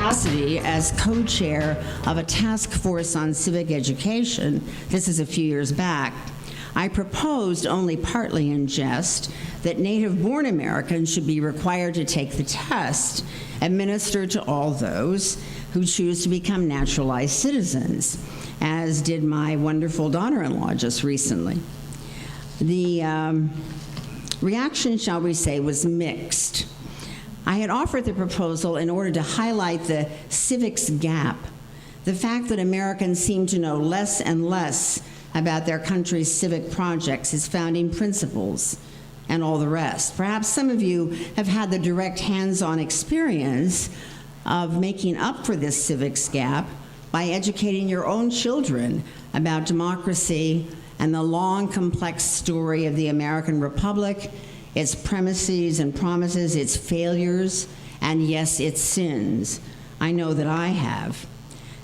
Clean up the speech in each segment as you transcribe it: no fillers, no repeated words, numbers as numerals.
capacity as co-chair of a task force on civic education, this is a few years back, I proposed, only partly in jest, that native-born Americans should be required to take the test administered to all those who choose to become naturalized citizens, as did my wonderful daughter-in-law just recently. The reaction, shall we say, was mixed. I had offered the proposal in order to highlight the civics gap, the fact that Americans seem to know less and less about their country's civic projects, its founding principles, and all the rest. Perhaps some of you have had the direct hands-on experience of making up for this civics gap by educating your own children about democracy and the long, complex story of the American Republic, its premises and promises, its failures, and yes, its sins. I know that I have.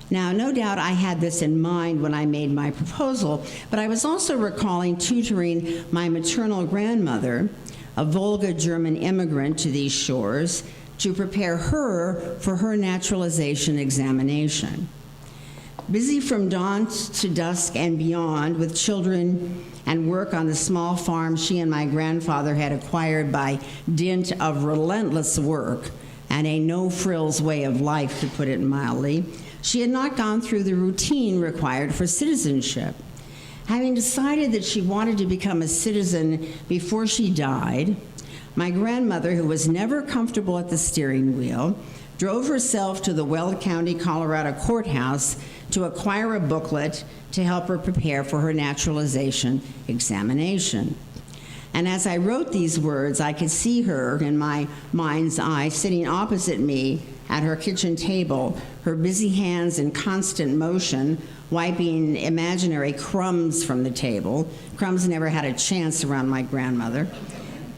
Now, no doubt I had this in mind when I made my proposal, but I was also recalling tutoring my maternal grandmother, a Volga German immigrant to these shores, to prepare her for her naturalization examination. Busy from dawn to dusk and beyond with children and work on the small farm she and my grandfather had acquired by dint of relentless work and a no-frills way of life, to put it mildly, she had not gone through the routine required for citizenship. Having decided that she wanted to become a citizen before she died, my grandmother, who was never comfortable at the steering wheel, drove herself to the Weld County, Colorado courthouse to acquire a booklet to help her prepare for her naturalization examination. And as I wrote these words, I could see her in my mind's eye sitting opposite me at her kitchen table, her busy hands in constant motion, wiping imaginary crumbs from the table. Crumbs never had a chance around my grandmother.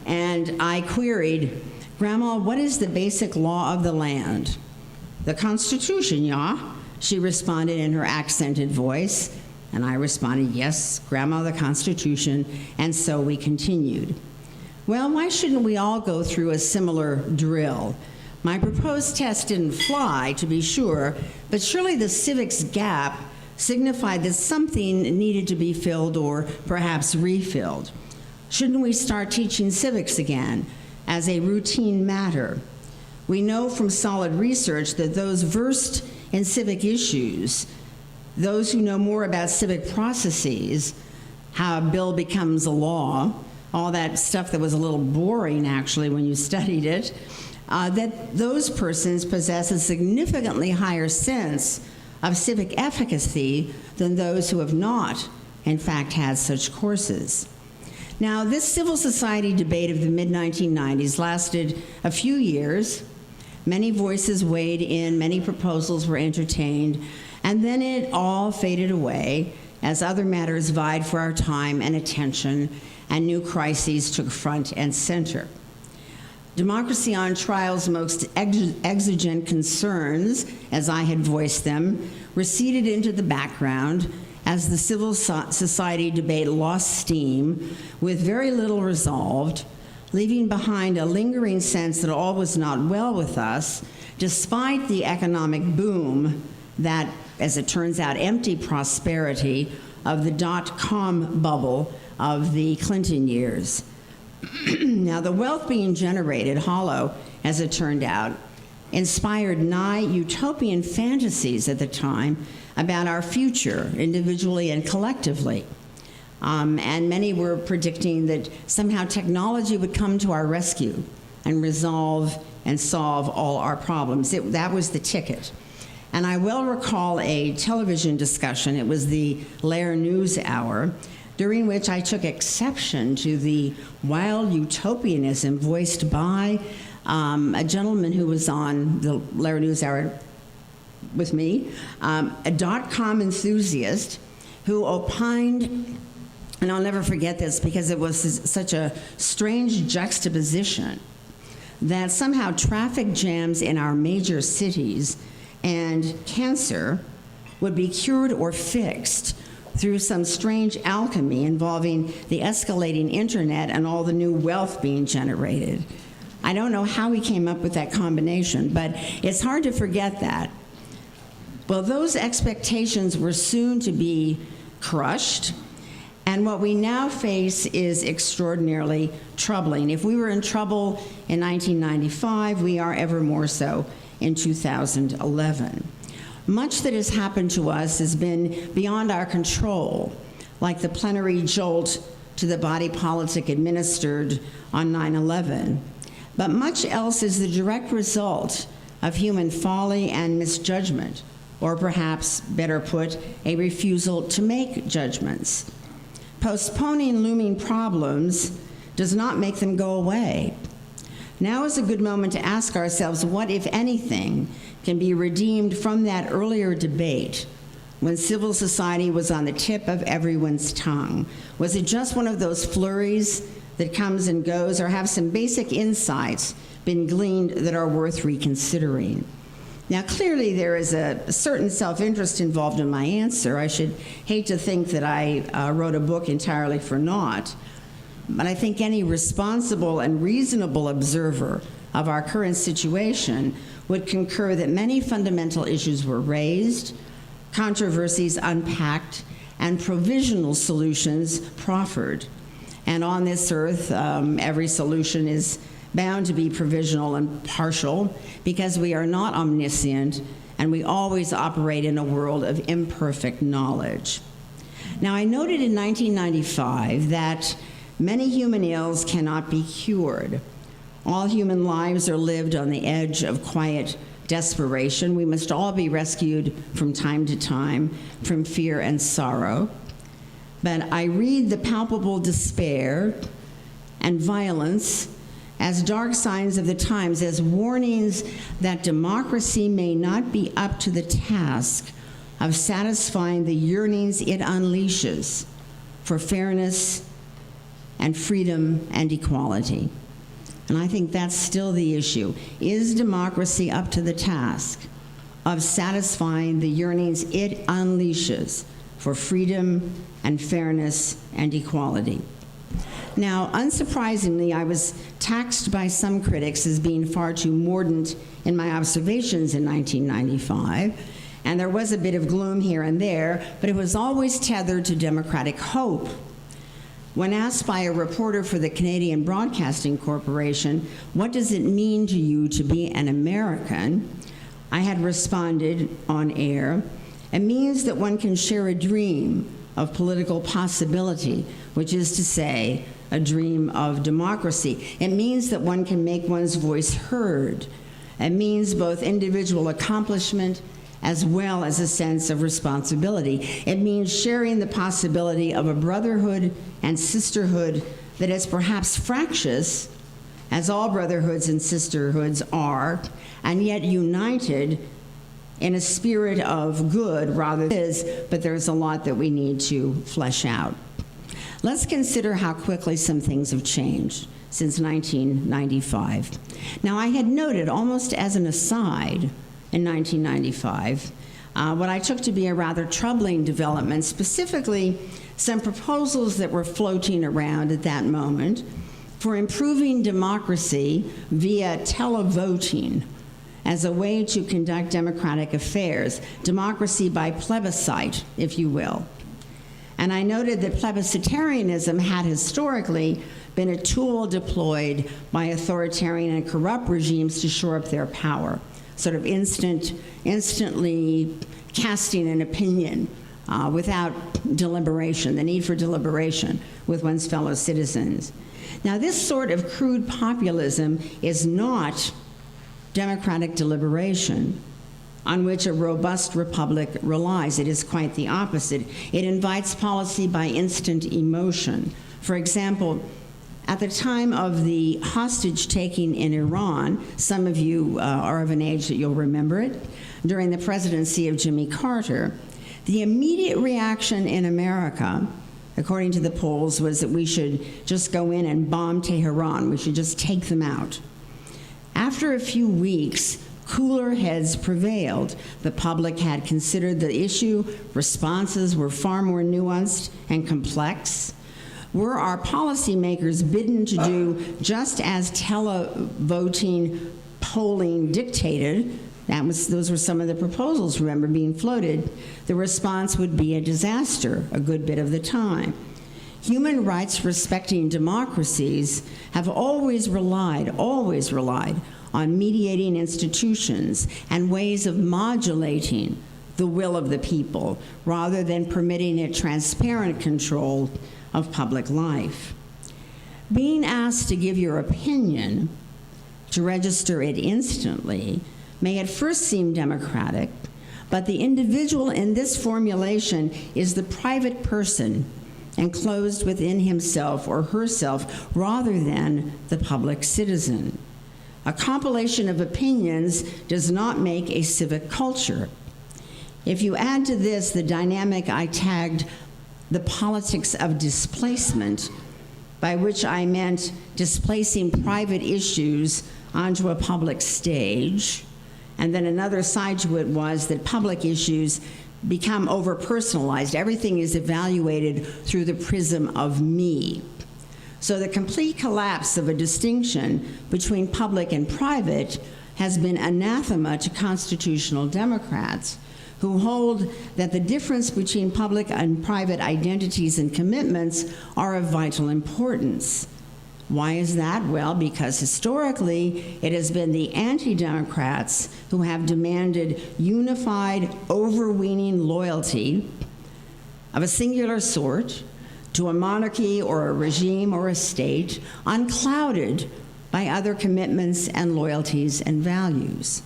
And I queried, "Grandma, what is the basic law of the land?" "The Constitution, yeah," she responded in her accented voice. And I responded, "Yes, Grandma, the Constitution," and so we continued. Well, why shouldn't we all go through a similar drill? My proposed test didn't fly, to be sure, but surely the civics gap signified that something needed to be filled or perhaps refilled. Shouldn't we start teaching civics again as a routine matter? We know from solid research that those versed in civic issues, those who know more about civic processes, how a bill becomes a law, all that stuff that was a little boring actually when you studied it, that those persons possess a significantly higher sense of civic efficacy than those who have not, in fact, had such courses. Now, this civil society debate of the mid-1990s lasted a few years. Many voices weighed in, many proposals were entertained, and then it all faded away as other matters vied for our time and attention, and new crises took front and center. Democracy on trial's most exigent concerns, as I had voiced them, receded into the background as the civil society debate lost steam with very little resolved, leaving behind a lingering sense that all was not well with us, despite the economic boom that, as it turns out, empty prosperity of the dot-com bubble of the Clinton years. Now, the wealth being generated, hollow as it turned out, inspired nigh utopian fantasies at the time about our future, individually and collectively. And many were predicting that somehow technology would come to our rescue and resolve and solve all our problems. That was the ticket. And I well recall a television discussion, it was the Lair News Hour, during which I took exception to the wild utopianism voiced by a gentleman who was on the Lair News Hour with me, a dot-com enthusiast who opined, and I'll never forget this because it was such a strange juxtaposition, that somehow traffic jams in our major cities and cancer would be cured or fixed through some strange alchemy involving the escalating internet and all the new wealth being generated. I don't know how he came up with that combination, but it's hard to forget that. Well, those expectations were soon to be crushed, and what we now face is extraordinarily troubling. If we were in trouble in 1995, we are ever more so in 2011. Much that has happened to us has been beyond our control, like the plenary jolt to the body politic administered on 9/11. But much else is the direct result of human folly and misjudgment, or perhaps, better put, a refusal to make judgments. Postponing looming problems does not make them go away. Now is a good moment to ask ourselves what, if anything, can be redeemed from that earlier debate when civil society was on the tip of everyone's tongue. Was it just one of those flurries that comes and goes, or have some basic insights been gleaned that are worth reconsidering? Now, clearly there is a certain self-interest involved in my answer. I should hate to think that I wrote a book entirely for naught, but I think any responsible and reasonable observer of our current situation would concur that many fundamental issues were raised, controversies unpacked, and provisional solutions proffered. And on this earth, every solution is bound to be provisional and partial because we are not omniscient and we always operate in a world of imperfect knowledge. Now, I noted in 1995 that many human ills cannot be cured. All human lives are lived on the edge of quiet desperation. We must all be rescued from time to time from fear and sorrow. But I read the palpable despair and violence as dark signs of the times, as warnings that democracy may not be up to the task of satisfying the yearnings it unleashes for fairness and freedom and equality. And I think that's still the issue. Is democracy up to the task of satisfying the yearnings it unleashes for freedom and fairness and equality? Now, unsurprisingly, I was taxed by some critics as being far too mordant in my observations in 1995, and there was a bit of gloom here and there, but it was always tethered to democratic hope. When asked by a reporter for the Canadian Broadcasting Corporation, what does it mean to you to be an American, I had responded on air, it means that one can share a dream of political possibility, which is to say, a dream of democracy. It means that one can make one's voice heard. It means both individual accomplishment as well as a sense of responsibility. It means sharing the possibility of a brotherhood and sisterhood that is perhaps fractious, as all brotherhoods and sisterhoods are, and yet united in a spirit of good rather than is, but there's a lot that we need to flesh out. Let's consider how quickly some things have changed since 1995. Now, I had noted, almost as an aside, in 1995, what I took to be a rather troubling development, specifically some proposals that were floating around at that moment for improving democracy via televoting as a way to conduct democratic affairs, democracy by plebiscite, if you will. And I noted that plebiscitarianism had historically been a tool deployed by authoritarian and corrupt regimes to shore up their power, sort of instantly casting an opinion without deliberation, the need for deliberation with one's fellow citizens. Now, this sort of crude populism is not democratic deliberation on which a robust republic relies. It is quite the opposite. It invites policy by instant emotion. For example, at the time of the hostage-taking in Iran, some of you are of an age that you'll remember it, during the presidency of Jimmy Carter, the immediate reaction in America, according to the polls, was that we should just go in and bomb Tehran. We should just take them out. After a few weeks, cooler heads prevailed. The public had considered the issue. Responses were far more nuanced and complex. Were our policymakers bidden to do just as televoting polling dictated, those were some of the proposals, remember, being floated, the response would be a disaster a good bit of the time. Human rights respecting democracies have always relied on mediating institutions and ways of modulating the will of the people rather than permitting a transparent control of public life. Being asked to give your opinion, to register it instantly, may at first seem democratic, but the individual in this formulation is the private person enclosed within himself or herself rather than the public citizen. A compilation of opinions does not make a civic culture. If you add to this the dynamic I tagged the politics of displacement, by which I meant displacing private issues onto a public stage, and then another side to it was that public issues become over-personalized. Everything is evaluated through the prism of me. So the complete collapse of a distinction between public and private has been anathema to constitutional Democrats who hold that the difference between public and private identities and commitments are of vital importance. Why is that? Well, because historically, it has been the anti-democrats who have demanded unified, overweening loyalty of a singular sort to a monarchy or a regime or a state, unclouded by other commitments and loyalties and values.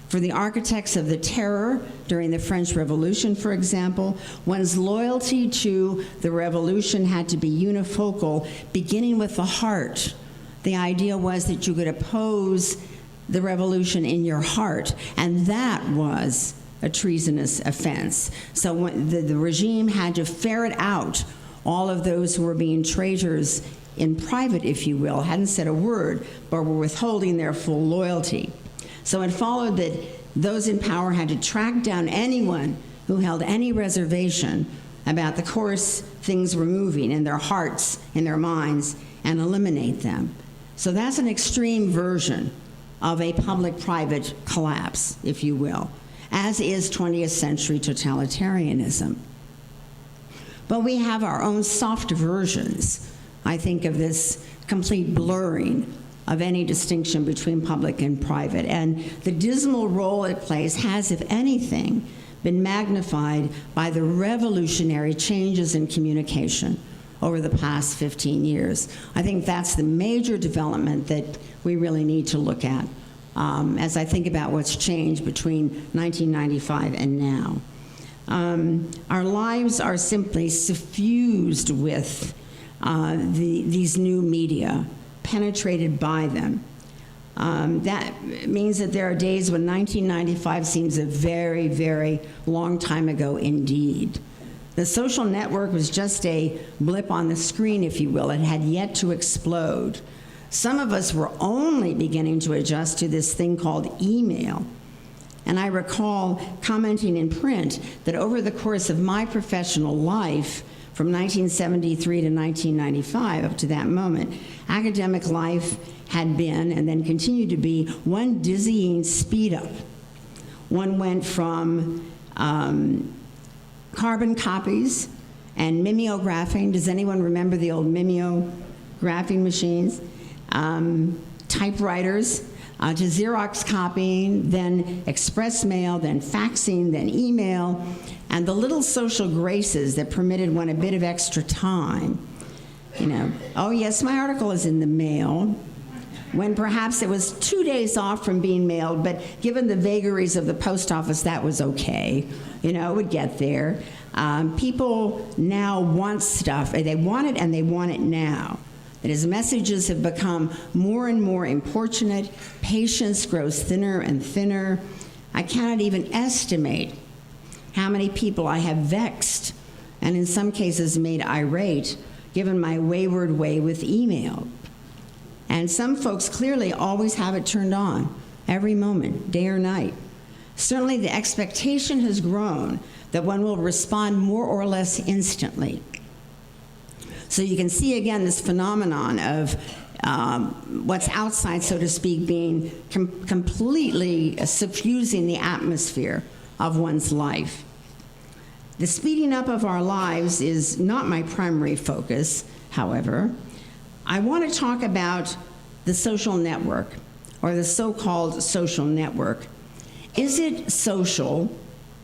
For the architects of the terror during the French Revolution, for example, one's loyalty to the revolution had to be unifocal, beginning with the heart. The idea was that you could oppose the revolution in your heart, and that was a treasonous offense. So when the regime had to ferret out all of those who were being traitors in private, if you will, hadn't said a word, but were withholding their full loyalty. So it followed that those in power had to track down anyone who held any reservation about the course things were moving in their hearts, in their minds, and eliminate them. So that's an extreme version of a public-private collapse, if you will, as is 20th century totalitarianism. But we have our own soft versions, I think, of this complete blurring of any distinction between public and private. And the dismal role it plays has, if anything, been magnified by the revolutionary changes in communication over the past 15 years. I think that's the major development that we really need to look at as I think about what's changed between 1995 and now. Our lives are simply suffused with these new media, penetrated by them. That means that there are days when 1995 seems a very, very long time ago indeed. The social network was just a blip on the screen, if you will. It had yet to explode. Some of us were only beginning to adjust to this thing called email. And I recall commenting in print that over the course of my professional life, from 1973 to 1995, up to that moment, academic life had been, and then continued to be, one dizzying speed up. One went from carbon copies and mimeographing. Does anyone remember the old mimeographing machines? Typewriters, to Xerox copying, then express mail, then faxing, then email, and the little social graces that permitted one a bit of extra time. You know, oh yes, my article is in the mail, when perhaps it was 2 days off from being mailed, but given the vagaries of the post office, that was okay. You know, it would get there. People now want stuff. They want it, and they want it now. That as messages have become more and more importunate, patience grows thinner and thinner. I cannot even estimate how many people I have vexed, and in some cases made irate, given my wayward way with email. And some folks clearly always have it turned on, every moment, day or night. Certainly the expectation has grown that one will respond more or less instantly. So you can see again this phenomenon of what's outside, so to speak, being completely suffusing the atmosphere of one's life. The speeding up of our lives is not my primary focus, however. I want to talk about the social network, or the so-called social network. Is it social,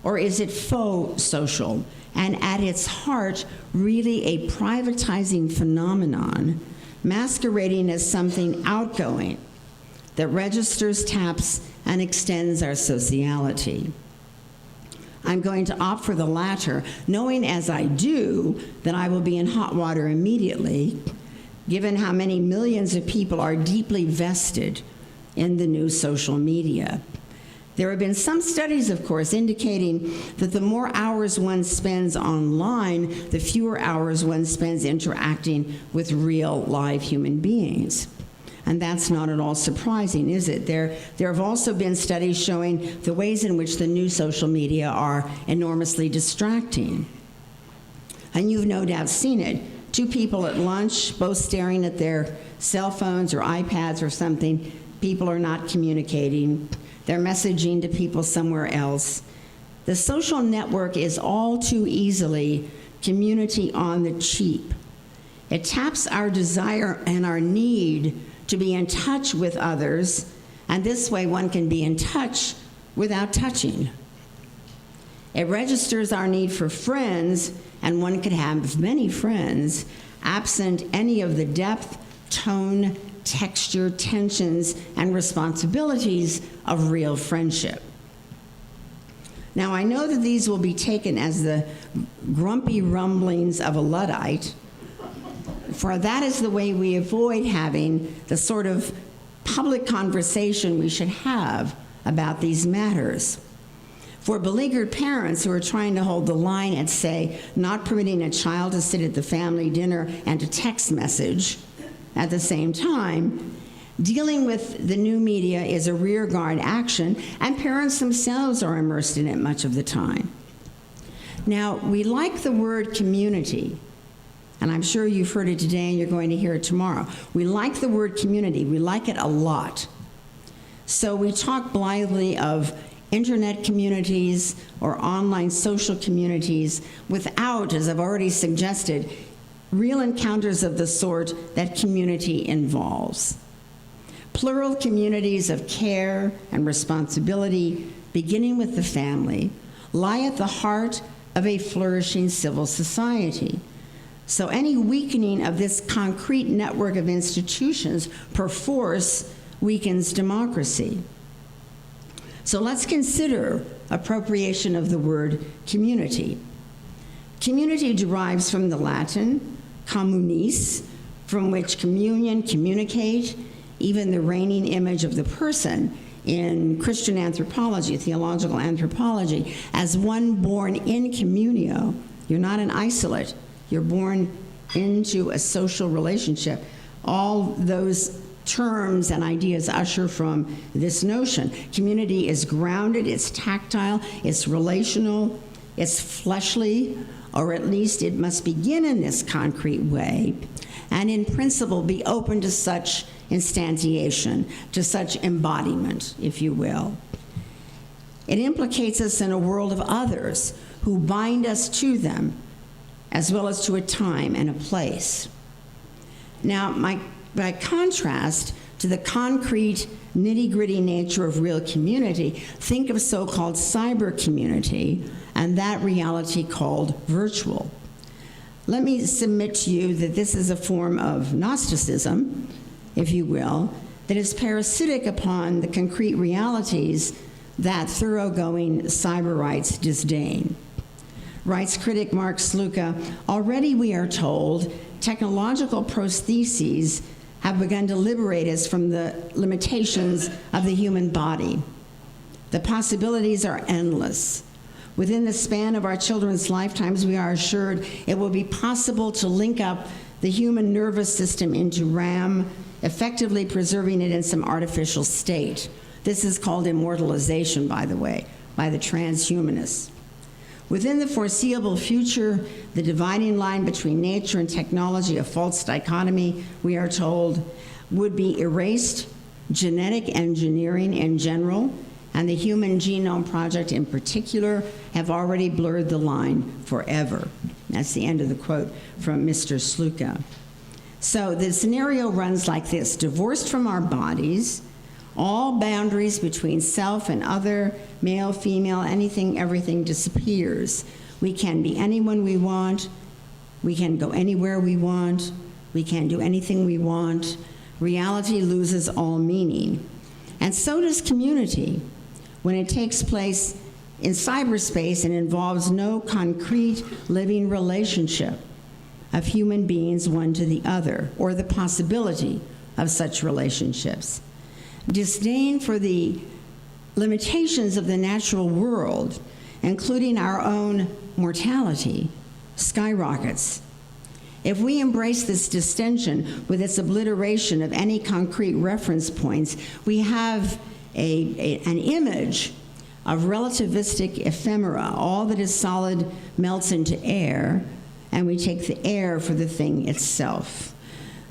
or is it faux social? And at its heart, really a privatizing phenomenon, masquerading as something outgoing that registers, taps, and extends our sociality. I'm going to opt for the latter, knowing as I do that I will be in hot water immediately, given how many millions of people are deeply vested in the new social media. There have been some studies, of course, indicating that the more hours one spends online, the fewer hours one spends interacting with real, live human beings. And that's not at all surprising, is it? There have also been studies showing the ways in which the new social media are enormously distracting. And you've no doubt seen it. Two people at lunch, both staring at their cell phones or iPads or something. People are not communicating. They're messaging to people somewhere else. The social network is all too easily community on the cheap. It taps our desire and our need to be in touch with others, and this way one can be in touch without touching. It registers our need for friends, and one could have many friends, absent any of the depth, tone, texture, tensions, and responsibilities of real friendship. Now, I know that these will be taken as the grumpy rumblings of a Luddite, for that is the way we avoid having the sort of public conversation we should have about these matters. For beleaguered parents who are trying to hold the line at, say, not permitting a child to sit at the family dinner and to text message at the same time, dealing with the new media is a rearguard action, and parents themselves are immersed in it much of the time. Now, we like the word community, and I'm sure you've heard it today and you're going to hear it tomorrow. We like the word community. We like it a lot. So we talk blithely of internet communities or online social communities without, as I've already suggested, real encounters of the sort that community involves. Plural communities of care and responsibility, beginning with the family, lie at the heart of a flourishing civil society. So any weakening of this concrete network of institutions perforce weakens democracy. So let's consider appropriation of the word community. Community derives from the Latin communis, from which communion, communicate, even the reigning image of the person in Christian anthropology, theological anthropology, as one born in communio. You're not an isolate. You're born into a social relationship. All those terms and ideas usher from this notion. Community is grounded, it's tactile, it's relational, it's fleshly, or at least it must begin in this concrete way, and in principle be open to such instantiation, to such embodiment, if you will. It implicates us in a world of others who bind us to them, as well as to a time and a place. Now, by contrast to the concrete, nitty-gritty nature of real community, think of so-called cyber community and that reality called virtual. Let me submit to you that this is a form of Gnosticism, if you will, that is parasitic upon the concrete realities that thoroughgoing cyberites disdain. Writes critic Mark Sluka, already we are told technological prostheses have begun to liberate us from the limitations of the human body. The possibilities are endless. Within the span of our children's lifetimes, we are assured it will be possible to link up the human nervous system into RAM, effectively preserving it in some artificial state. This is called immortalization, by the way, by the transhumanists. Within the foreseeable future, the dividing line between nature and technology, a false dichotomy, we are told, would be erased. Genetic engineering in general and the Human Genome Project in particular have already blurred the line forever. That's the end of the quote from Mr. Sluka. So the scenario runs like this: divorced from our bodies, all boundaries between self and other, male, female, anything, everything disappears. We can be anyone we want. We can go anywhere we want. We can do anything we want. Reality loses all meaning. And so does community when it takes place in cyberspace and involves no concrete living relationship of human beings one to the other, or the possibility of such relationships. Disdain for the limitations of the natural world, including our own mortality, skyrockets. If we embrace this distension with its obliteration of any concrete reference points, we have an image of relativistic ephemera. All that is solid melts into air, and we take the air for the thing itself.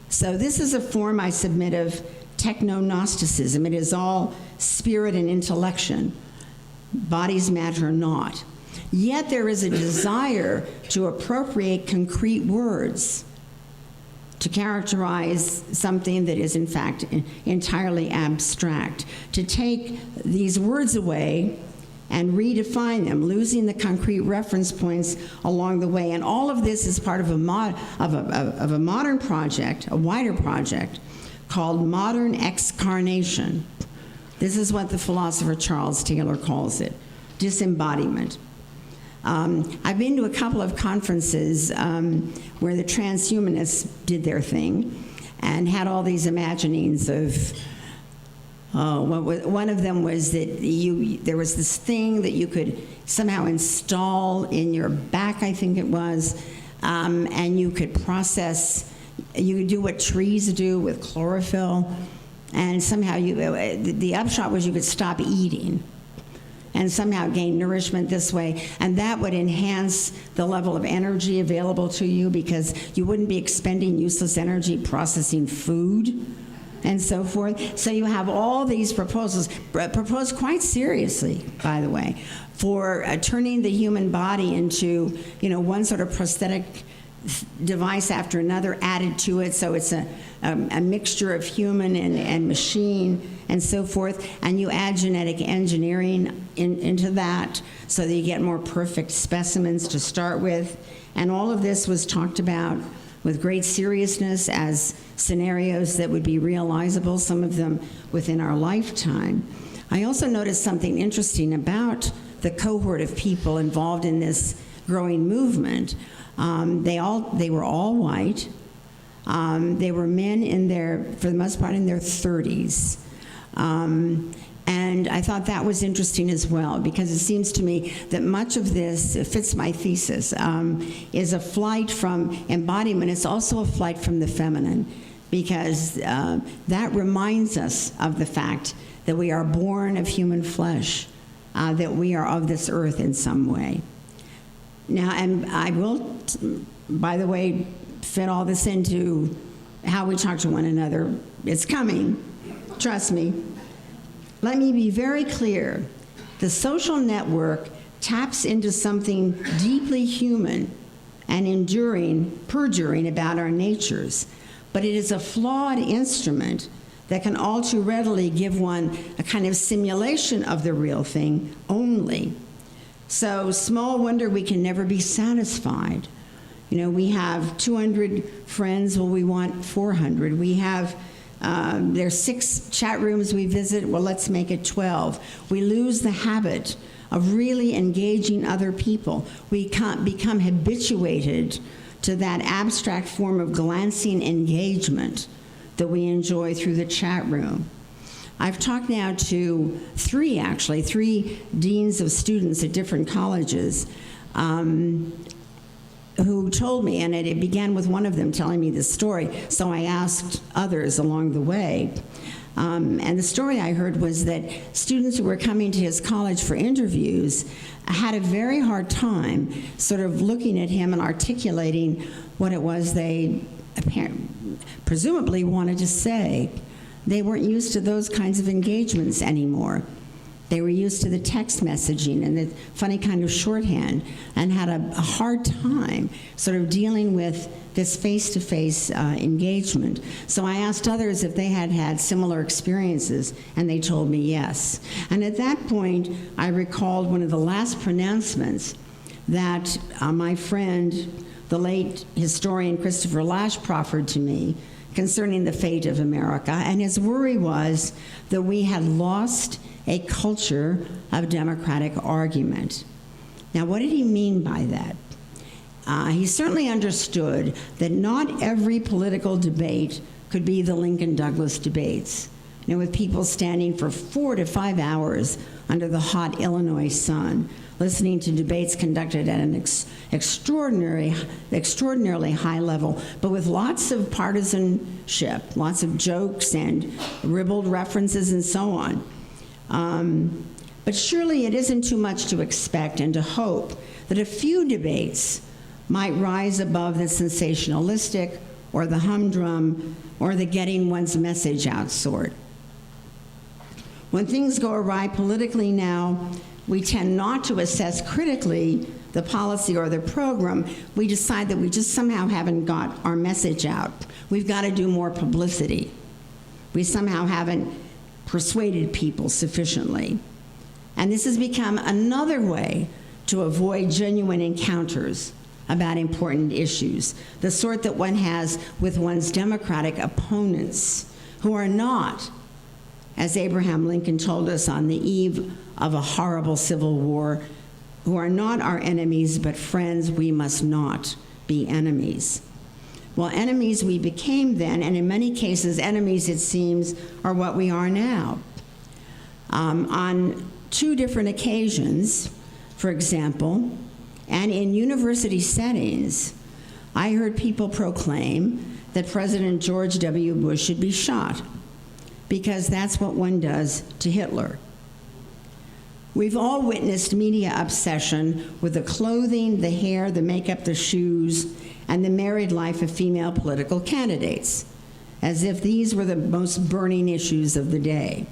So this is a form, I submit, of techno-Gnosticism. It is all spirit and intellection. Bodies matter not. Yet there is a desire to appropriate concrete words to characterize something that is in fact entirely abstract, to take these words away and redefine them, losing the concrete reference points along the way. And all of this is part of a modern project, a wider project, called modern excarnation. This is what the philosopher Charles Taylor calls it, disembodiment. I've been to a couple of conferences where the transhumanists did their thing and had all these imaginings of, one of them was that there was this thing that you could somehow install in your back, I think it was, and you could process, you could do what trees do with chlorophyll, and somehow the upshot was you could stop eating and somehow gain nourishment this way, and that would enhance the level of energy available to you because you wouldn't be expending useless energy processing food and so forth. So you have all these proposals, proposed quite seriously, by the way, for turning the human body into, one sort of prosthetic device after another added to it, so it's a mixture of human and machine and so forth, and you add genetic engineering into that so that you get more perfect specimens to start with. And all of this was talked about with great seriousness as scenarios that would be realizable, some of them within our lifetime. I also noticed something interesting about the cohort of people involved in this growing movement. They were all white. They were men for the most part, in their 30s. And I thought that was interesting as well, because it seems to me that much of this, it fits my thesis, is a flight from embodiment. It's also a flight from the feminine, because that reminds us of the fact that we are born of human flesh, that we are of this earth in some way. Now, and I will, by the way, fit all this into how we talk to one another. It's coming, trust me. Let me be very clear. The social network taps into something deeply human and enduring, perjuring about our natures, but it is a flawed instrument that can all too readily give one a kind of simulation of the real thing only. So small wonder we can never be satisfied. We have 200 friends, well, we want 400. We have, there's 6 chat rooms we visit, well, let's make it 12. We lose the habit of really engaging other people. We can't become habituated to that abstract form of glancing engagement that we enjoy through the chat room. I've talked now to 3 deans of students at different colleges who told me, and it began with one of them telling me this story, so I asked others along the way. And the story I heard was that students who were coming to his college for interviews had a very hard time sort of looking at him and articulating what it was they presumably wanted to say. They weren't used to those kinds of engagements anymore. They were used to the text messaging and the funny kind of shorthand, and had a hard time sort of dealing with this face-to-face engagement. So I asked others if they had had similar experiences, and they told me yes. And at that point, I recalled one of the last pronouncements that my friend, the late historian Christopher Lasch, proffered to me concerning the fate of America. And his worry was that we had lost a culture of democratic argument. Now, what did he mean by that? He certainly understood that not every political debate could be the Lincoln-Douglas debates, with people standing for 4 to 5 hours under the hot Illinois sun, listening to debates conducted at an extraordinarily high level, but with lots of partisanship, lots of jokes and ribald references and so on. But surely it isn't too much to expect and to hope that a few debates might rise above the sensationalistic or the humdrum or the getting one's message out sort. When things go awry politically now, we tend not to assess critically the policy or the program. We decide that we just somehow haven't got our message out. We've got to do more publicity. We somehow haven't persuaded people sufficiently. And this has become another way to avoid genuine encounters about important issues, the sort that one has with one's Democratic opponents, who are not, as Abraham Lincoln told us on the eve of a horrible civil war, who are not our enemies, but friends. We must not be enemies. Well, enemies we became then, and in many cases, enemies, it seems, are what we are now. On 2 different occasions, for example, and in university settings, I heard people proclaim that President George W. Bush should be shot, because that's what one does to Hitler. We've all witnessed media obsession with the clothing, the hair, the makeup, the shoes, and the married life of female political candidates, as if these were the most burning issues of the day.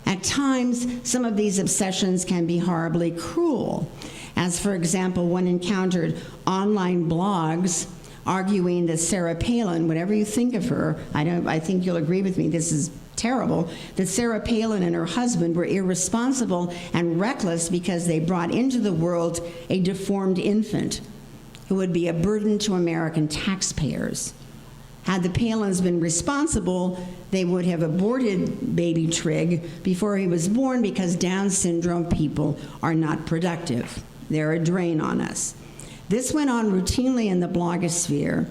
At times, some of these obsessions can be horribly cruel, as, for example, one encountered online blogs arguing that Sarah Palin, whatever you think of her, I think you'll agree with me, this is terrible, that Sarah Palin and her husband were irresponsible and reckless because they brought into the world a deformed infant who would be a burden to American taxpayers. Had the Palins been responsible, they would have aborted baby Trig before he was born, because Down syndrome people are not productive. They're a drain on us. This went on routinely in the blogosphere,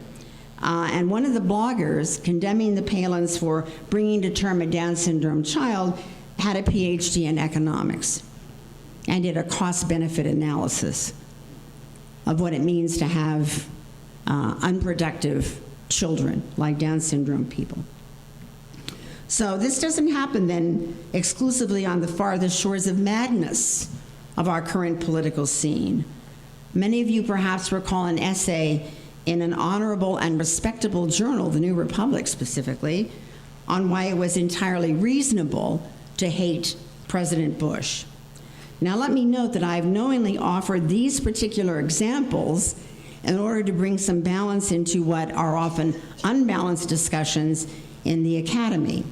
and one of the bloggers condemning the Palins for bringing to term a Down syndrome child had a PhD in economics and did a cost-benefit analysis of what it means to have unproductive children like Down syndrome people. So this doesn't happen then exclusively on the farthest shores of madness of our current political scene. Many of you perhaps recall an essay in an honorable and respectable journal, the New Republic specifically, on why it was entirely reasonable to hate President Bush. Now let me note that I've knowingly offered these particular examples in order to bring some balance into what are often unbalanced discussions in the academy.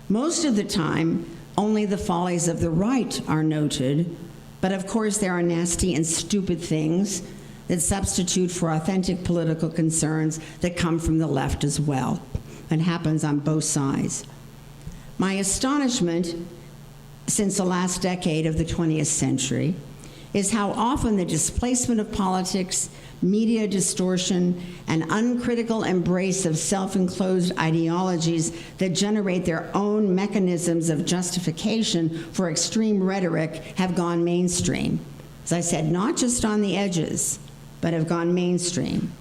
Most of the time, only the follies of the right are noted, but of course there are nasty and stupid things that substitute for authentic political concerns that come from the left as well. It happens on both sides. My astonishment since the last decade of the 20th century is how often the displacement of politics, media distortion, and uncritical embrace of self-enclosed ideologies that generate their own mechanisms of justification for extreme rhetoric have gone mainstream. As I said, not just on the edges, but have gone mainstream.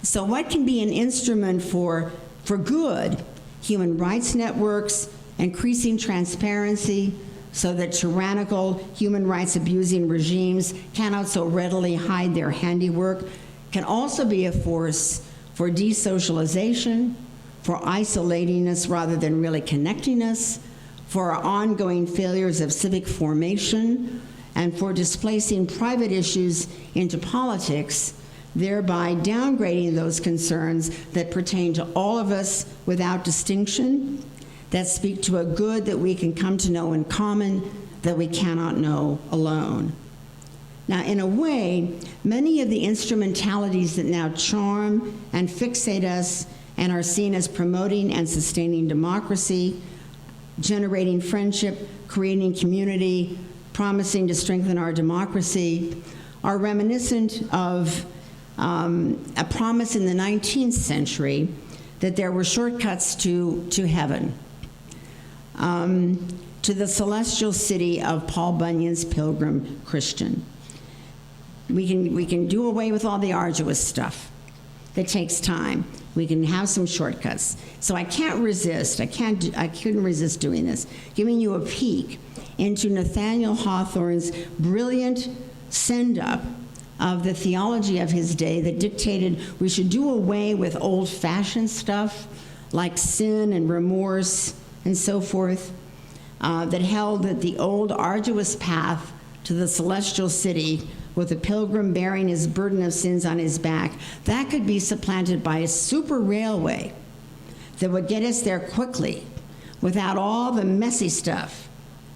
So what can be an instrument for good human rights networks, increasing transparency so that tyrannical, human rights abusing regimes cannot so readily hide their handiwork, can also be a force for desocialization, for isolating us rather than really connecting us, for our ongoing failures of civic formation, and for displacing private issues into politics, thereby downgrading those concerns that pertain to all of us without distinction, that speak to a good that we can come to know in common that we cannot know alone. Now, in a way, many of the instrumentalities that now charm and fixate us and are seen as promoting and sustaining democracy, generating friendship, creating community, promising to strengthen our democracy, are reminiscent of a promise in the 19th century that there were shortcuts to heaven, to the celestial city of Paul Bunyan's Pilgrim Christian. We can do away with all the arduous stuff that takes time. We can have some shortcuts. So I couldn't resist doing this, giving you a peek into Nathaniel Hawthorne's brilliant send-up of the theology of his day that dictated we should do away with old-fashioned stuff like sin and remorse and so forth, that held that the old arduous path to the celestial city with a pilgrim bearing his burden of sins on his back, that could be supplanted by a super railway that would get us there quickly without all the messy stuff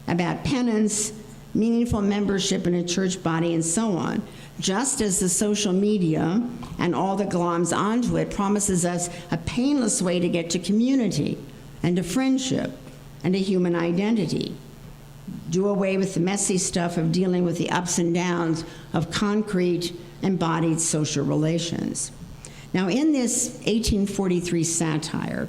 about penance, meaningful membership in a church body, and so on, just as the social media and all that gloms onto it promises us a painless way to get to community and to friendship and to human identity. Do away with the messy stuff of dealing with the ups and downs of concrete, embodied social relations. Now, in this 1843 satire,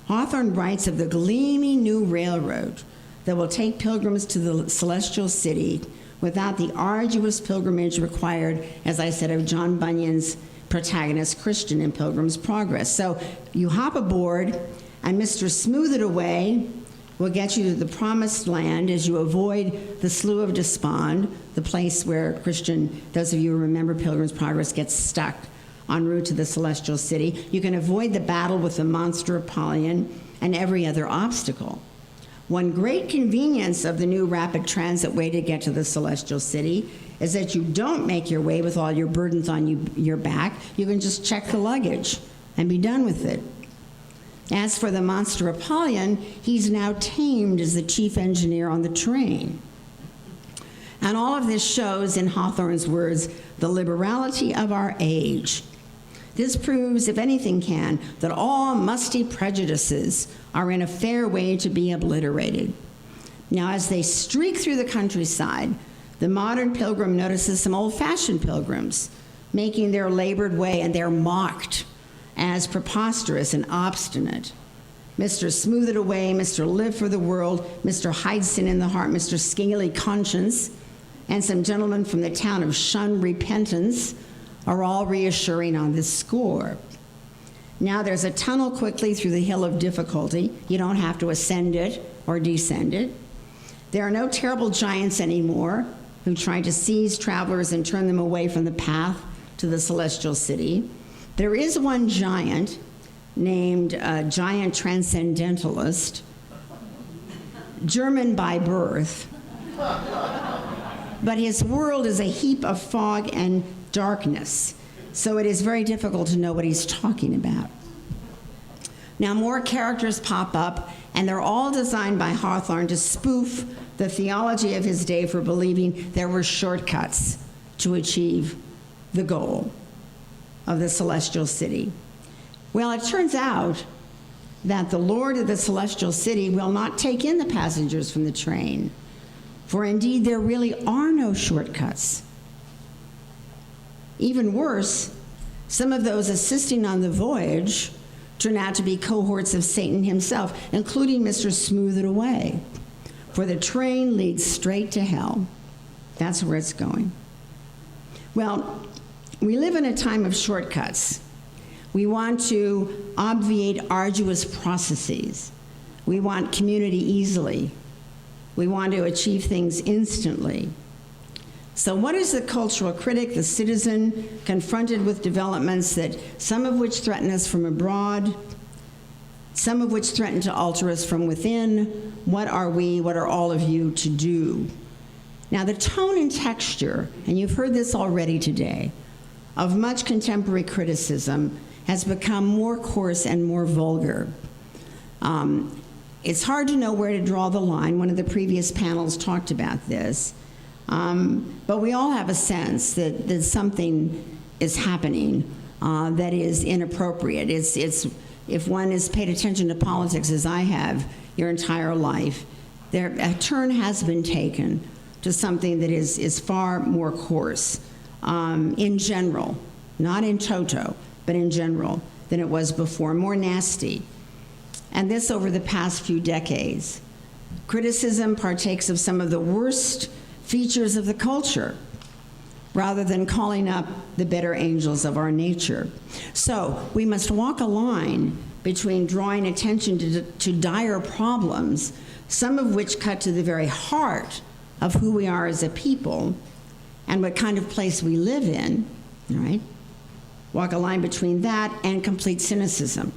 Hawthorne writes of the gleaming new railroad that will take pilgrims to the celestial city without the arduous pilgrimage required, as I said, of John Bunyan's protagonist Christian in Pilgrim's Progress. So you hop aboard, and Mr. Smooth It Away will get you to the promised land as you avoid the Slough of Despond, the place where Christian, those of you who remember Pilgrim's Progress, gets stuck en route to the celestial city. You can avoid the battle with the monster Apollyon and every other obstacle. One great convenience of the new rapid transit way to get to the celestial city is that you don't make your way with all your burdens on your back. You can just check the luggage and be done with it. As for the monster Apollyon, he's now tamed as the chief engineer on the train. And all of this shows, in Hawthorne's words, the liberality of our age. This proves, if anything can, that all musty prejudices are in a fair way to be obliterated. Now, as they streak through the countryside, the modern pilgrim notices some old-fashioned pilgrims making their labored way, and they're mocked as preposterous and obstinate. Mr. Smooth It Away, Mr. Live for the World, Mr. Hide Sin in the Heart, Mr. Scaly Conscience, and some gentlemen from the town of Shun Repentance are all reassuring on this score. Now there's a tunnel quickly through the hill of difficulty. You don't have to ascend it or descend it. There are no terrible giants anymore who try to seize travelers and turn them away from the path to the celestial city. There is one giant named Giant Transcendentalist, German by birth, but his world is a heap of fog and darkness, so it is very difficult to know what he's talking about. Now more characters pop up, and they're all designed by Hawthorne to spoof the theology of his day for believing there were shortcuts to achieve the goal of the celestial city. Well, it turns out that the Lord of the celestial city will not take in the passengers from the train, for indeed there really are no shortcuts. Even worse, some of those assisting on the voyage turn out to be cohorts of Satan himself, including Mr. Smooth It Away, for the train leads straight to hell. That's where it's going. Well, we live in a time of shortcuts. We want to obviate arduous processes. We want community easily. We want to achieve things instantly. So what is the cultural critic, the citizen, confronted with developments that some of which threaten us from abroad, some of which threaten to alter us from within? What are we, what are all of you to do? Now the tone and texture, and you've heard this already today, of much contemporary criticism has become more coarse and more vulgar. It's hard to know where to draw the line. One of the previous panels talked about this. But we all have a sense that something is happening that is inappropriate. If one has paid attention to politics, as I have your entire life, a turn has been taken to something that is far more coarse in general, not in toto, but in general, than it was before, more nasty. And this over the past few decades. Criticism partakes of some of the worst features of the culture, rather than calling up the better angels of our nature. So we must walk a line between drawing attention to dire problems, some of which cut to the very heart of who we are as a people and what kind of place we live in, all right? Walk a line between that and complete cynicism.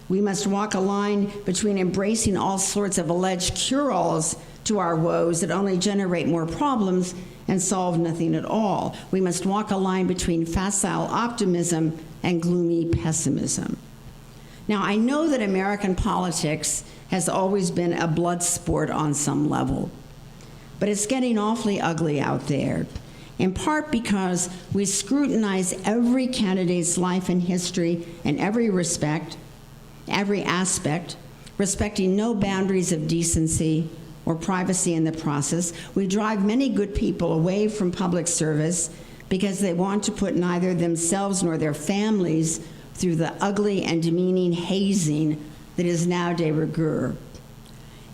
We must walk a line between embracing all sorts of alleged cure-alls to our woes that only generate more problems and solve nothing at all. We must walk a line between facile optimism and gloomy pessimism. Now, I know that American politics has always been a blood sport on some level, but it's getting awfully ugly out there, in part because we scrutinize every candidate's life and history in every respect, every aspect, respecting no boundaries of decency or privacy in the process. We drive many good people away from public service because they want to put neither themselves nor their families through the ugly and demeaning hazing that is now de rigueur.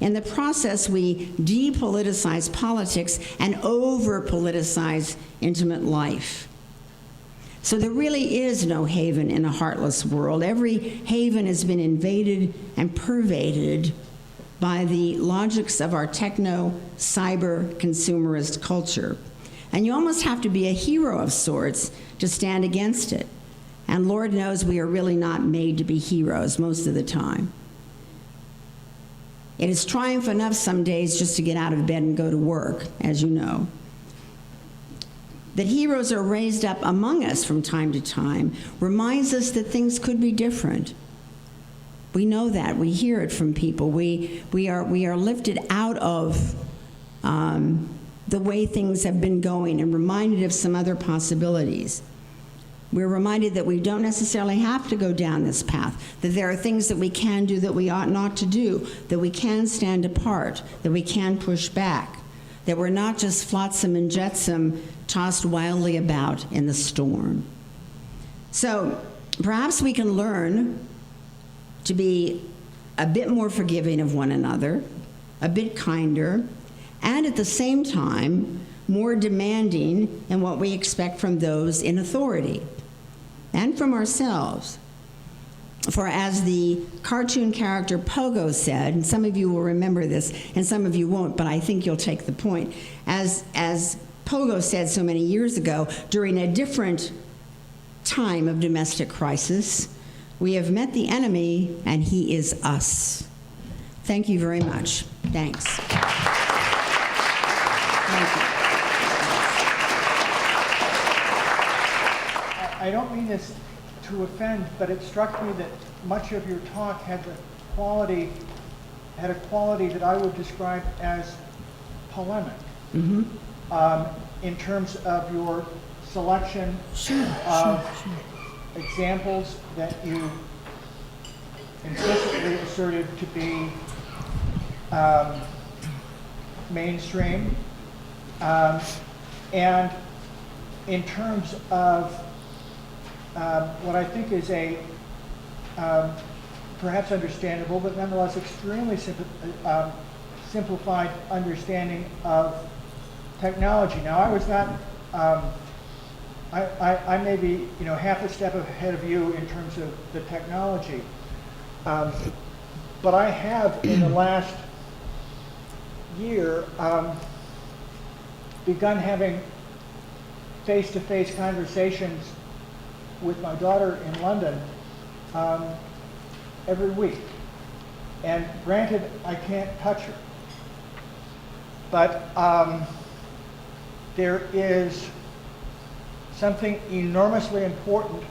In the process, we depoliticize politics and over-politicize intimate life. So there really is no haven in a heartless world. Every haven has been invaded and pervaded by the logics of our techno-cyber consumerist culture. And you almost have to be a hero of sorts to stand against it. And Lord knows we are really not made to be heroes most of the time. It is triumph enough some days just to get out of bed and go to work, as you know. That heroes are raised up among us from time to time reminds us that things could be different. We know that. We hear it from people. We are lifted out of the way things have been going and reminded of some other possibilities. We're reminded that we don't necessarily have to go down this path, that there are things that we can do that we ought not to do, that we can stand apart, that we can push back, that we're not just flotsam and jetsam tossed wildly about in the storm. So perhaps we can learn to be a bit more forgiving of one another, a bit kinder, and at the same time, more demanding in what we expect from those in authority and from ourselves. For as the cartoon character Pogo said, and some of you will remember this and some of you won't, but I think you'll take the point, as Pogo said so many years ago, during a different time of domestic crisis, we have met the enemy and he is us. Thank you very much. Thanks. Thank you. I don't mean this to offend, but it struck me that much of your talk had a quality that I would describe as polemic. Mm-hmm. In terms of your selection of examples that you implicitly asserted to be mainstream, and in terms of what I think is a perhaps understandable, but nonetheless extremely simplified understanding of technology. Now, I was not I may be, half a step ahead of you in terms of the technology. But I have, in the last year, begun having face-to-face conversations with my daughter in London every week. And granted, I can't touch her. But there is something enormously important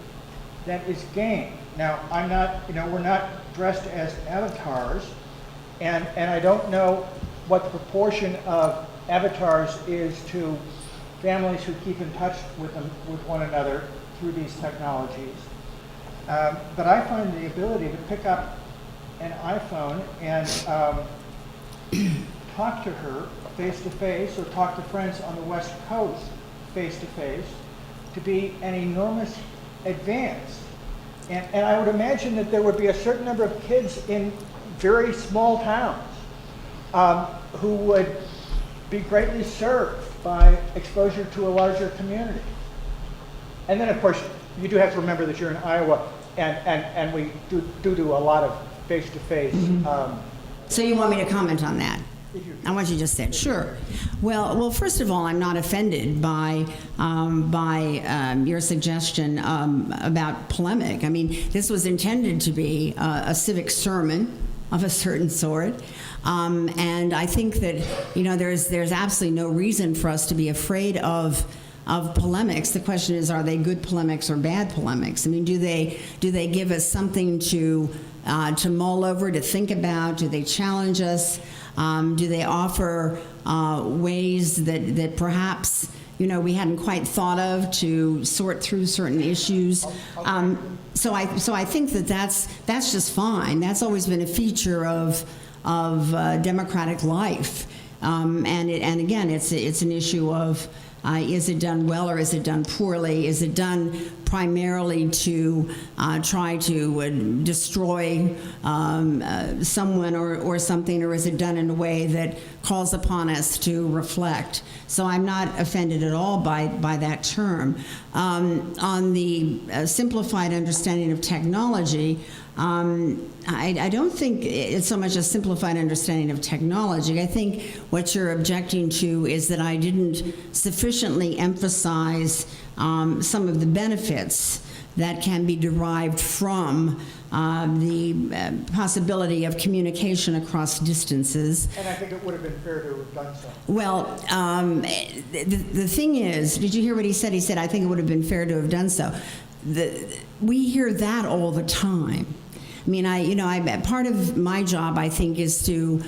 that is gained. Now, I'm not, we're not dressed as avatars, and I don't know what the proportion of avatars is to families who keep in touch with one another through these technologies. But I find the ability to pick up an iPhone and talk to her face-to-face, or talk to friends on the West Coast face-to-face, to be an enormous advance. And I would imagine that there would be a certain number of kids in very small towns who would be greatly served by exposure to a larger community. And then, of course, you do have to remember that you're in Iowa, and we do a lot of face-to-face. So you want me to comment on that? On what you just said? Sure. Well, first of all, I'm not offended by your suggestion about polemic. I mean, this was intended to be a civic sermon of a certain sort, and I think that there's absolutely no reason for us to be afraid of polemics. The question is, are they good polemics or bad polemics? I mean, do they give us something to mull over, to think about? Do they challenge us? Do they offer ways that perhaps we hadn't quite thought of to sort through certain issues? So I think that's just fine. That's always been a feature of democratic life, and again, it's an issue of is it done well or is it done poorly? Is it done primarily to try to destroy someone or something, or is it done in a way that calls upon us to reflect? So I'm not offended at all by that term. On the simplified understanding of technology, I don't think it's so much a simplified understanding of technology. I think what you're objecting to is that I didn't sufficiently emphasize some of the benefits that can be derived from the possibility of communication across distances. And I think it would have been fair to have done so. Well, the thing is, did you hear what he said? He said, I think it would have been fair to have done so. We hear that all the time. I mean, part of my job, I think, is to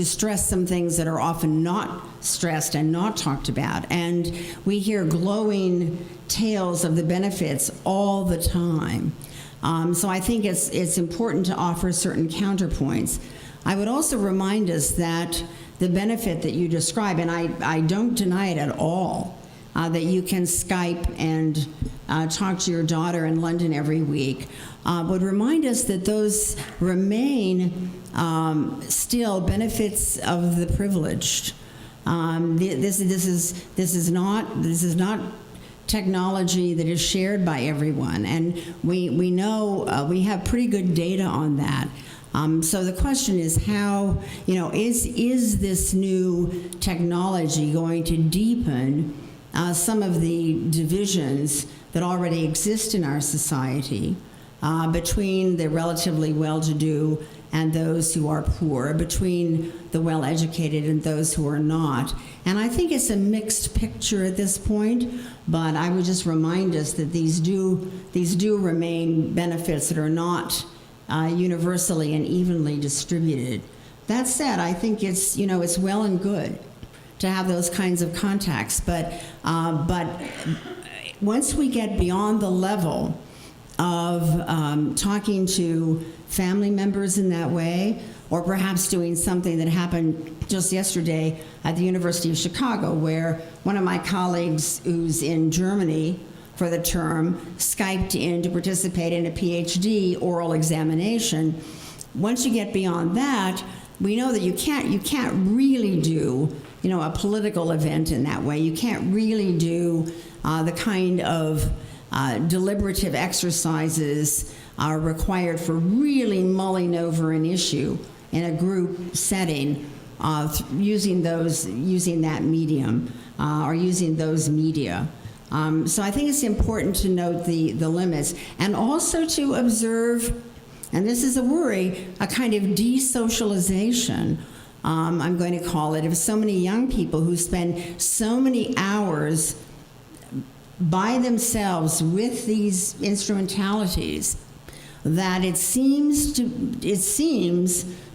stress some things that are often not stressed and not talked about. And we hear glowing tales of the benefits all the time. So I think it's important to offer certain counterpoints. I would also remind us that the benefit that you describe, and I don't deny it at all, that you can Skype and talk to your daughter in London every week, would remind us that those remain still benefits of the privileged. This is not technology that is shared by everyone, and we know we have pretty good data on that. So the question is, how is this new technology going to deepen some of the divisions that already exist in our society between the relatively well-to-do and those who are poor, between the well-educated and those who are not? And I think it's a mixed picture at this point, but I would just remind us that these do remain benefits that are not universally and evenly distributed. That said, I think it's well and good to have those kinds of contacts, but once we get beyond the level of talking to family members in that way, or perhaps doing something that happened just yesterday at the University of Chicago, where one of my colleagues who's in Germany for the term Skyped in to participate in a PhD oral examination. Once you get beyond that, we know that you can't really do a political event in that way. You can't really do the kind of deliberative exercises required for really mulling over an issue in a group setting using that medium or using those media. So I think it's important to note the limits and also to observe, and this is a worry, a kind of desocialization, I'm going to call it, of so many young people who spend so many hours by themselves with these instrumentalities that it seems to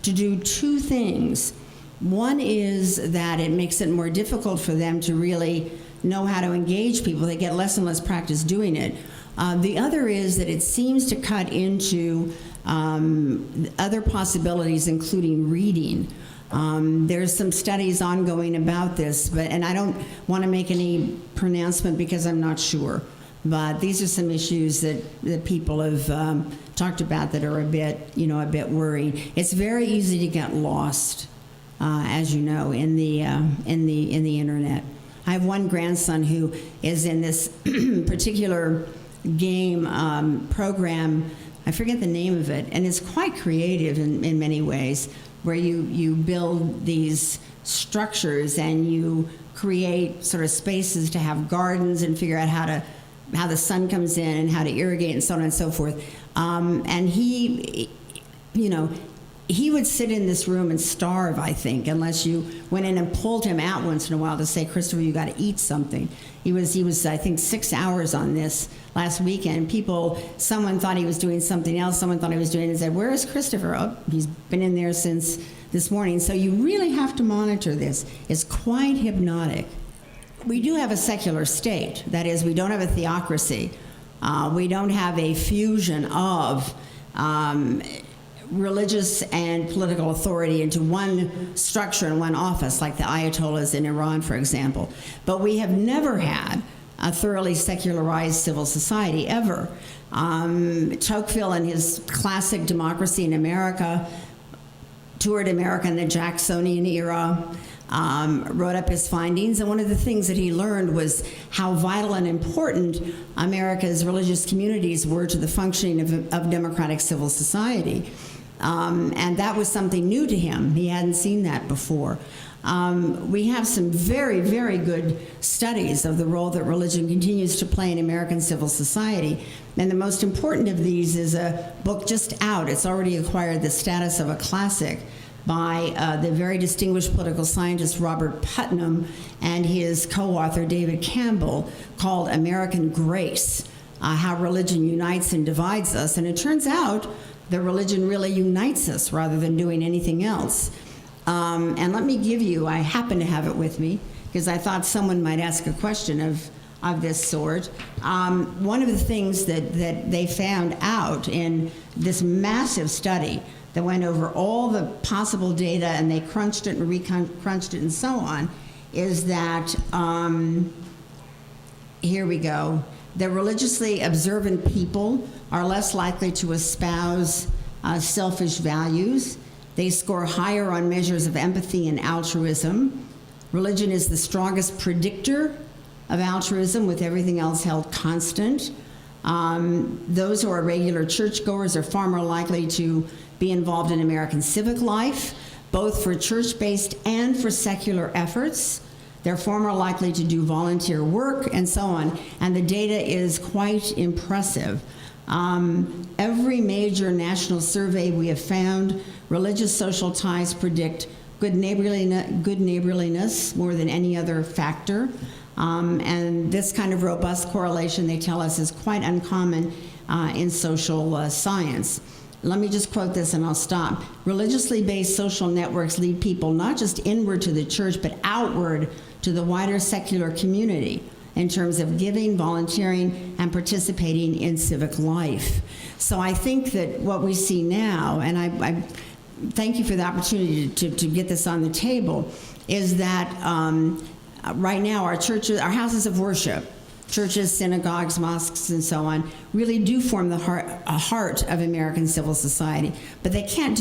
do two things. One is that it makes it more difficult for them to really know how to engage people. They get less and less practice doing it. The other is that it seems to cut into other possibilities, including reading. There's some studies ongoing about this, and I don't want to make any pronouncement because I'm not sure. But these are some issues that people have talked about that are a bit worrying. It's very easy to get lost, as you know, in the internet. I have one grandson who is in this particular game program. I forget the name of it, and it's quite creative in many ways, where you build these structures and you create sort of spaces to have gardens and figure out how the sun comes in and how to irrigate and so on and so forth. And he would sit in this room and starve, I think, unless you went in and pulled him out once in a while to say, Christopher, you got to eat something. He was, I think, 6 hours on this last weekend. Someone thought he was doing something else. Someone thought he was doing it and said, where is Christopher? Oh, he's been in there since this morning. So you really have to monitor this. It's quite hypnotic. We do have a secular state. That is, we don't have a theocracy. We don't have a fusion of religious and political authority into one structure and one office, like the Ayatollahs in Iran, for example. But we have never had a thoroughly secularized civil society, ever. Tocqueville, in his classic Democracy in America, toured America in the Jacksonian era, wrote up his findings, and one of the things that he learned was how vital and important America's religious communities were to the functioning of democratic civil society. And that was something new to him. He hadn't seen that before. We have some very, very good studies of the role that religion continues to play in American civil society. And the most important of these is a book just out. It's already acquired the status of a classic by the very distinguished political scientist Robert Putnam and his co-author David Campbell, called American Grace, How Religion Unites and Divides Us. And it turns out that religion really unites us rather than doing anything else. And let me give you, I happen to have it with me, because I thought someone might ask a question of this sort. One of the things that they found out in this massive study that went over all the possible data, and they crunched it and recrunched it and so on, is that, here we go, that religiously observant people are less likely to espouse selfish values. They score higher on measures of empathy and altruism. Religion is the strongest predictor of altruism, with everything else held constant. Those who are regular churchgoers are far more likely to be involved in American civic life, both for church-based and for secular efforts. They're far more likely to do volunteer work and so on, and the data is quite impressive. Every major national survey we have found, religious social ties predict good neighborliness more than any other factor. And this kind of robust correlation, they tell us, is quite uncommon in social science. Let me just quote this and I'll stop. Religiously based social networks lead people not just inward to the church, but outward to the wider secular community in terms of giving, volunteering, and participating in civic life. So I think that what we see now, and I thank you for the opportunity to get this on the table, is that right now our churches, our houses of worship, churches, synagogues, mosques, and so on, really do form the heart of American civil society. But they can't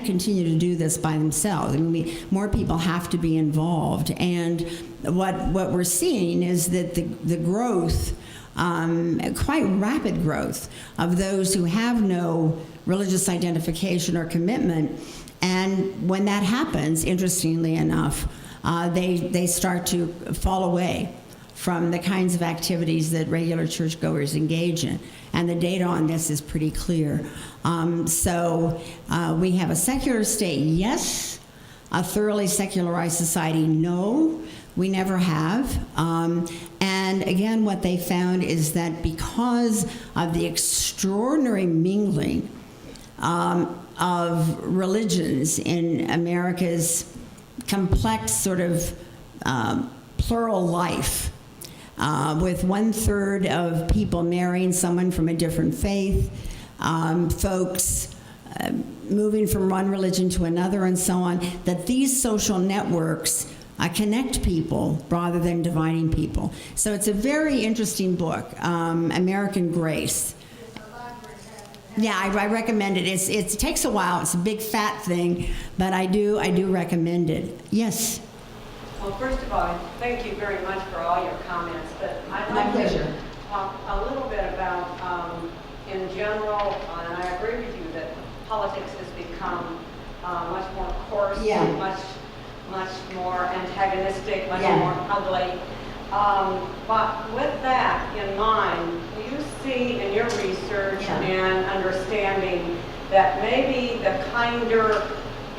continue to do this by themselves. I mean, more people have to be involved. And what we're seeing is that the growth, quite rapid growth, of those who have no religious identification or commitment. And when that happens, interestingly enough, they start to fall away from the kinds of activities that regular churchgoers engage in. And the data on this is pretty clear. So we have a secular state, yes. A thoroughly secularized society, no. We never have. And again, what they found is that because of the extraordinary mingling of religions in America's complex sort of plural life, with 1/3 of people marrying someone from a different faith, folks moving from one religion to another and so on, that these social networks connect people rather than dividing people. So it's a very interesting book, American Grace. Yeah, I recommend it. It takes a while. It's a big fat thing, but I do recommend it. Yes. Well, first of all, thank you very much for all your comments, but I'd My like pleasure. to talk a little bit about, in general, and I agree with you that politics has become much more coarse, Yeah. much more antagonistic, much Yeah. more ugly. But with that in mind, do you see in your research Yeah. and understanding that maybe the kinder,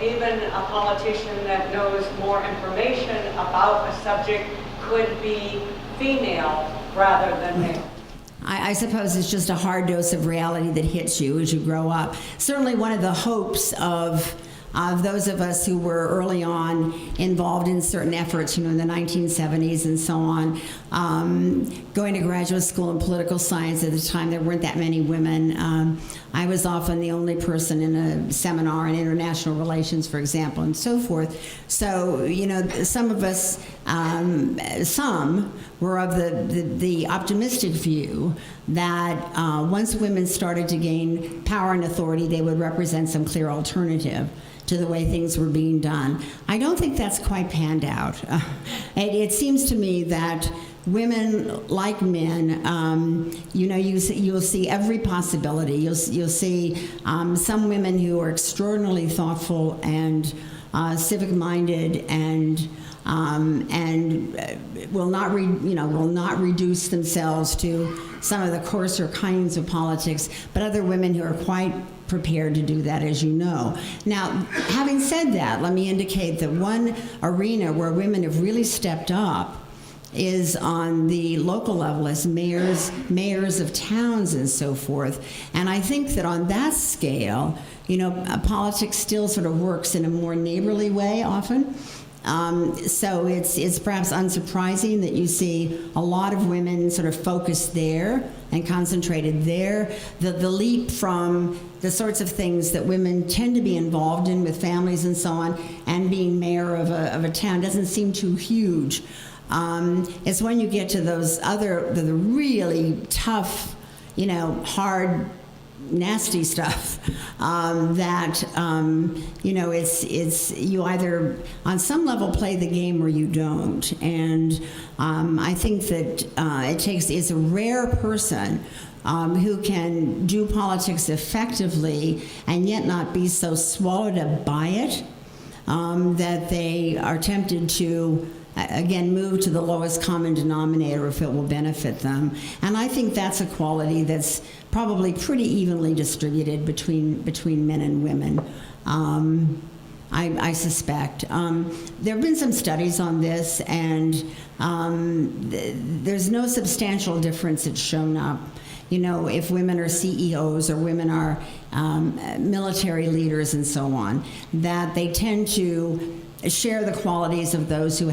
even a politician that knows more information about a subject could be female rather than male? I suppose it's just a hard dose of reality that hits you as you grow up. Certainly one of the hopes of those of us who were early on involved in certain efforts, in the 1970s and so on, going to graduate school in political science. At the time, there weren't that many women. I was often the only person in a seminar in international relations, for example, and so forth. So, some of us, some were of the optimistic view that once women started to gain power and authority, they would represent some clear alternative to the way things were being done. I don't think that's quite panned out. It seems to me that women, like men, you'll see every possibility. You'll see some women who are extraordinarily thoughtful and civic-minded and will not reduce themselves to some of the coarser kinds of politics, but other women who are quite prepared to do that, as you know. Now, having said that, let me indicate that one arena where women have really stepped up is on the local level as mayors of towns and so forth. And I think that on that scale, politics still sort of works in a more neighborly way often. So it's perhaps unsurprising that you see a lot of women sort of focused there and concentrated there. The leap from the sorts of things that women tend to be involved in with families and so on, and being mayor of a town doesn't seem too huge. It's when you get to those the really tough, hard, nasty stuff it's you either on some level play the game or you don't. And I think that it's a rare person who can do politics effectively and yet not be so swallowed up by it that they are tempted to again move to the lowest common denominator if it will benefit them. And I think that's a quality that's probably pretty evenly distributed between men and women. I suspect. There have been some studies on this, and there's no substantial difference that's shown up. If women are CEOs or women are military leaders and so on, that they tend to share the qualities of those who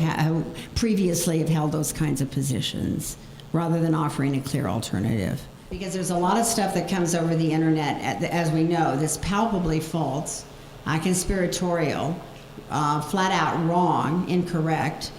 previously have held those kinds of positions, rather than offering a clear alternative. Because there's a lot of stuff that comes over the internet, as we know, that's palpably false, conspiratorial, flat out wrong, incorrect,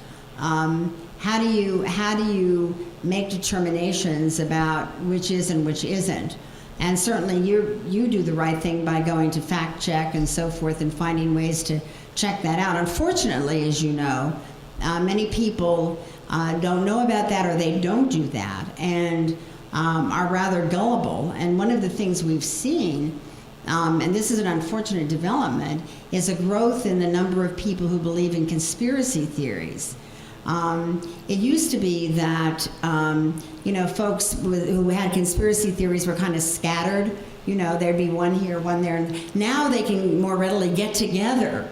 how do you make determinations about which is and which isn't? And certainly you do the right thing by going to fact check and so forth and finding ways to check that out. Unfortunately, as you know, many people don't know about that, or they don't do that, and are rather gullible. And one of the things we've seen, and this is an unfortunate development, is a growth in the number of people who believe in conspiracy theories. It used to be that, folks who had conspiracy theories were kind of scattered. There'd be one here, one there. And now they can more readily get together,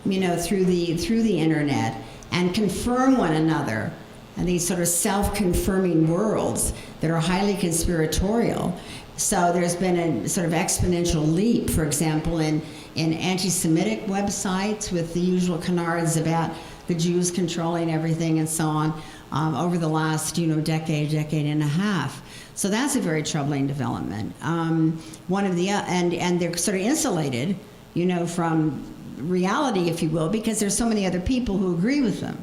through the internet and confirm one another. And these sort of self-confirming worlds that are highly conspiratorial. So there's been a sort of exponential leap, for example, in anti-Semitic websites with the usual canards about the Jews controlling everything and so on over the last, decade and a half. So that's a very troubling development. One of the and they're sort of insulated, from reality, if you will, because there's so many other people who agree with them.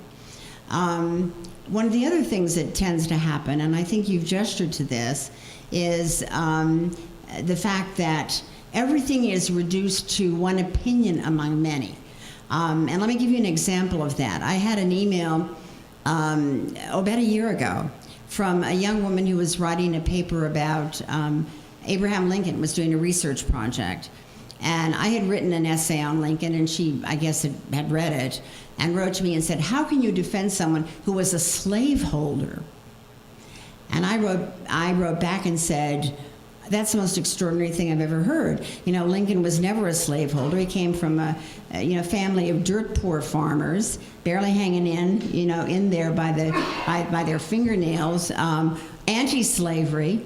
One of the other things that tends to happen, and I think you've gestured to this, is the fact that everything is reduced to one opinion among many. And let me give you an example of that. I had an email about a year ago from a young woman who was writing a paper about Abraham Lincoln, was doing a research project. And I had written an essay on Lincoln, and she, I guess, had read it and wrote to me and said, "How can you defend someone who was a slaveholder?" And I wrote back and said, "That's the most extraordinary thing I've ever heard. Lincoln was never a slaveholder. He came from a family of dirt poor farmers, barely hanging in there by their fingernails, anti-slavery,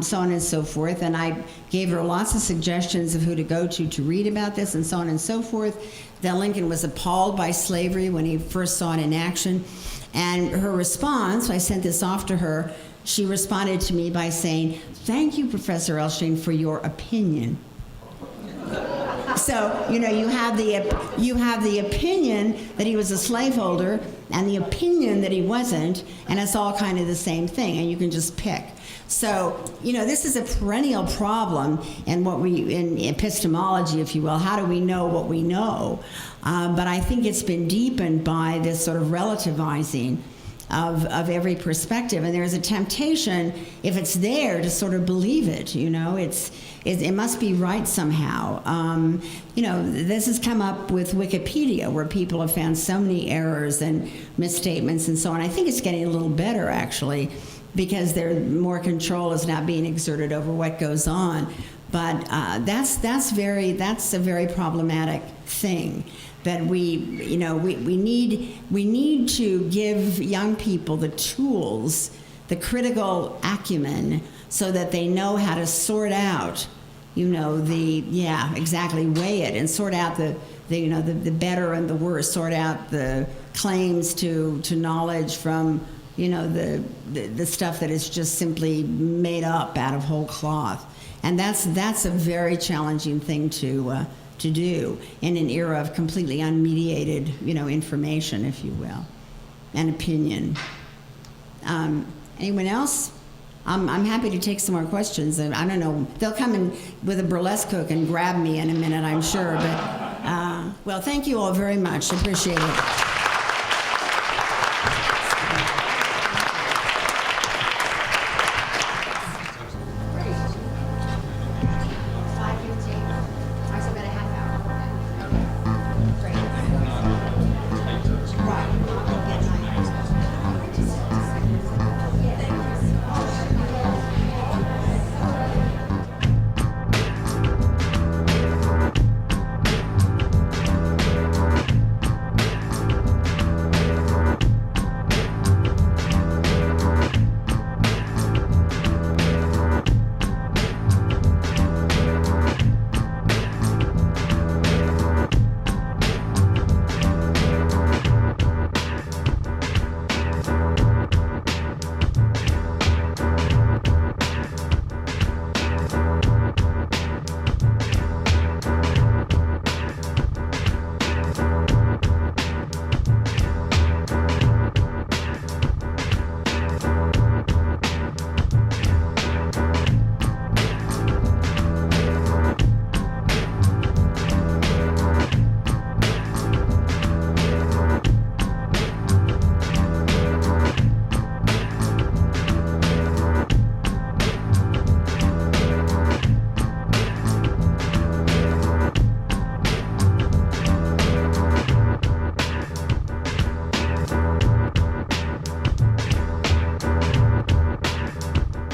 so on and so forth." And I gave her lots of suggestions of who to go to read about this and so on and so forth. That Lincoln was appalled by slavery when he first saw it in action. And her response, I sent this off to her, she responded to me by saying, "Thank you, Professor Elshtain, for your opinion." So, you have the opinion that he was a slaveholder and the opinion that he wasn't, and it's all kind of the same thing, and you can just pick. So, this is a perennial problem in in epistemology, if you will. How do we know what we know? But I think it's been deepened by this sort of relativizing of every perspective, and there's a temptation, if it's there, to sort of believe it. It must be right somehow. This has come up with Wikipedia, where people have found so many errors and misstatements and so on. I think it's getting a little better, actually, because more control is now being exerted over what goes on. But that's a very problematic thing. That we need to give young people the tools, the critical acumen, so that they know how to sort out, weigh it and sort out the better and the worse, sort out the claims to knowledge from the stuff that is just simply made up out of whole cloth. And that's a very challenging thing to do in an era of completely unmediated, information, if you will, and opinion. Anyone else? I'm happy to take some more questions. I don't know. They'll come in with a burlesque hook and grab me in a minute, I'm sure. But well, thank you all very much. Appreciate it.